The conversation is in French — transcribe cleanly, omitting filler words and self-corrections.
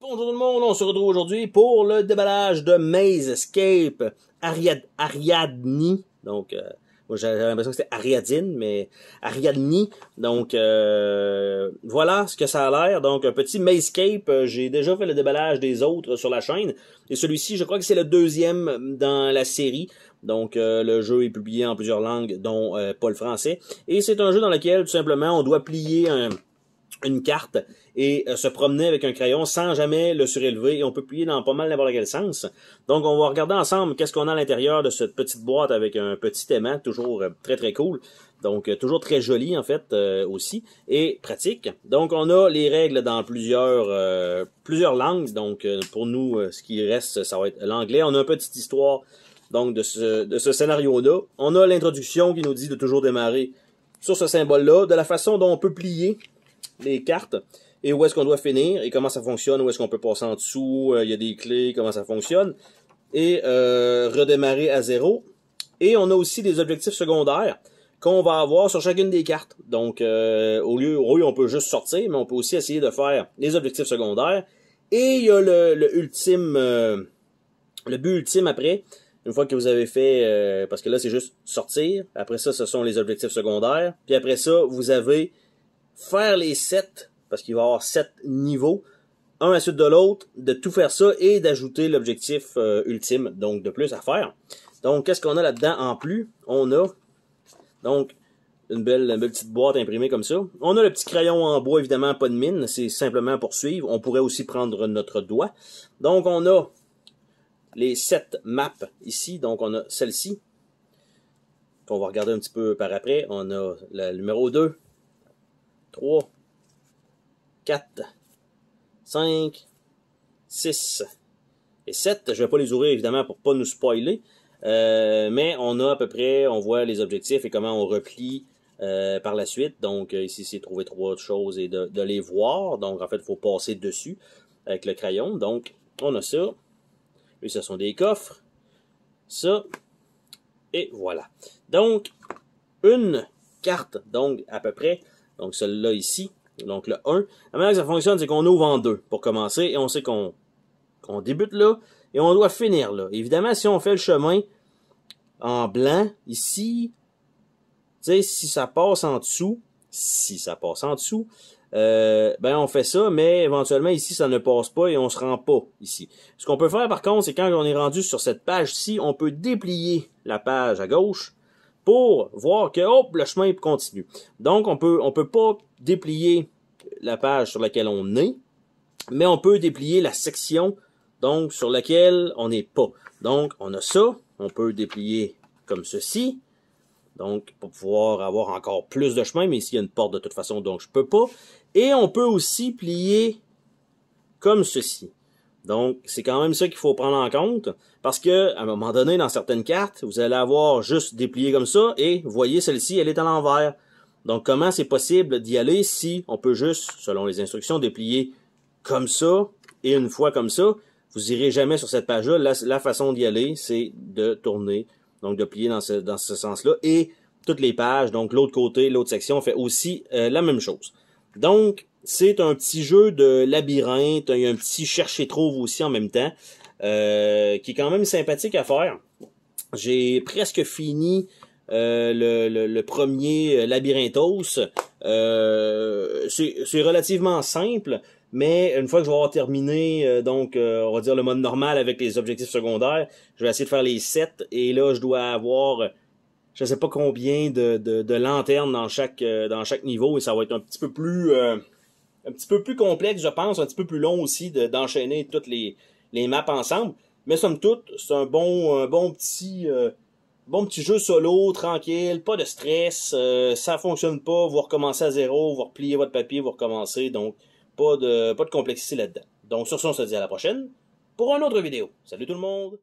Bonjour tout le monde, on se retrouve aujourd'hui pour le déballage de Maze Escape Ariadne. Donc, moi j'avais l'impression que c'était Ariadne, mais Ariadne. Donc, voilà ce que ça a l'air. Donc, un petit Maze Escape. J'ai déjà fait le déballage des autres sur la chaîne. Et celui-ci, je crois que c'est le deuxième dans la série. Donc, le jeu est publié en plusieurs langues, dont pas le français. Et c'est un jeu dans lequel, tout simplement, on doit plier une carte et se promener avec un crayon sans jamais le surélever, et on peut plier dans pas mal n'importe quel sens. Donc on va regarder ensemble qu'est-ce qu'on a à l'intérieur de cette petite boîte avec un petit aimant, toujours très très cool. Donc toujours très joli en fait aussi, et pratique. Donc on a les règles dans plusieurs langues. Donc pour nous, ce qui reste, ça va être l'anglais. On a une petite histoire donc de ce scénario-là. On a l'introduction qui nous dit de toujours démarrer sur ce symbole-là, de la façon dont on peut plier les cartes, et où est-ce qu'on doit finir, et comment ça fonctionne, où est-ce qu'on peut passer en dessous, il y a des clés, comment ça fonctionne, et redémarrer à zéro. Et on a aussi des objectifs secondaires qu'on va avoir sur chacune des cartes. Donc, au lieu on peut juste sortir, mais on peut aussi essayer de faire les objectifs secondaires. Et il y a le but ultime après, une fois que vous avez fait, parce que là c'est juste sortir, après ça ce sont les objectifs secondaires, puis après ça vous avez faire les 7, parce qu'il va y avoir 7 niveaux, un à la suite de l'autre, de tout faire ça et d'ajouter l'objectif ultime, donc de plus à faire. Donc, qu'est-ce qu'on a là-dedans en plus? On a, donc, une belle petite boîte imprimée comme ça. On a le petit crayon en bois, évidemment, pas de mine, c'est simplement pour suivre. On pourrait aussi prendre notre doigt. Donc, on a les 7 maps ici, donc on a celle-ci, qu'on va regarder un petit peu par après. On a la numéro 2, 3, 4, 5, 6 et 7. Je vais pas les ouvrir évidemment pour pas nous spoiler. Mais on a à peu près, on voit les objectifs et comment on replie par la suite. Donc ici c'est trouver 3 choses et de les voir. Donc en fait il faut passer dessus avec le crayon. Donc on a ça. Et ce sont des coffres. Ça. Et voilà. Donc une carte, donc à peu près. Donc celle-là ici, donc le 1. La manière que ça fonctionne, c'est qu'on ouvre en 2 pour commencer, et on sait qu'on débute là, et on doit finir là. Évidemment, si on fait le chemin en blanc, ici, tu sais, si ça passe en dessous, ben on fait ça, mais éventuellement ici, ça ne passe pas et on se rend pas ici. Ce qu'on peut faire par contre, c'est quand on est rendu sur cette page-ci, on peut déplier la page à gauche, pour voir que hop, le chemin continue. Donc on peut pas déplier la page sur laquelle on est, mais on peut déplier la section donc sur laquelle on n'est pas. Donc on a ça, on peut déplier comme ceci. Donc pour pouvoir avoir encore plus de chemin, mais ici il y a une porte de toute façon, donc je peux pas. Et on peut aussi plier comme ceci. Donc, c'est quand même ça qu'il faut prendre en compte, parce que à un moment donné, dans certaines cartes, vous allez avoir juste déplié comme ça, et vous voyez, celle-ci, elle est à l'envers. Donc, comment c'est possible d'y aller si on peut juste, selon les instructions, déplier comme ça, et une fois comme ça, vous irez jamais sur cette page-là. La façon d'y aller, c'est de tourner, donc de plier dans ce sens-là, et toutes les pages, donc l'autre côté, l'autre section, fait aussi la même chose. Donc, c'est un petit jeu de labyrinthe, il y a un petit cherche-et-trouve aussi en même temps, qui est quand même sympathique à faire. J'ai presque fini le premier Labyrinthos. C'est relativement simple, mais une fois que je vais avoir terminé, on va dire le mode normal avec les objectifs secondaires, je vais essayer de faire les 7, et là je dois avoir je sais pas combien de lanternes dans chaque niveau, et ça va être un petit peu plus complexe, je pense, un petit peu plus long aussi d'enchaîner toutes les maps ensemble. Mais somme toute, c'est un bon petit jeu solo, tranquille, pas de stress, ça fonctionne pas, vous recommencez à zéro, vous repliez votre papier, vous recommencez, donc pas de complexité là-dedans. Donc sur ce, on se dit à la prochaine pour une autre vidéo. Salut tout le monde!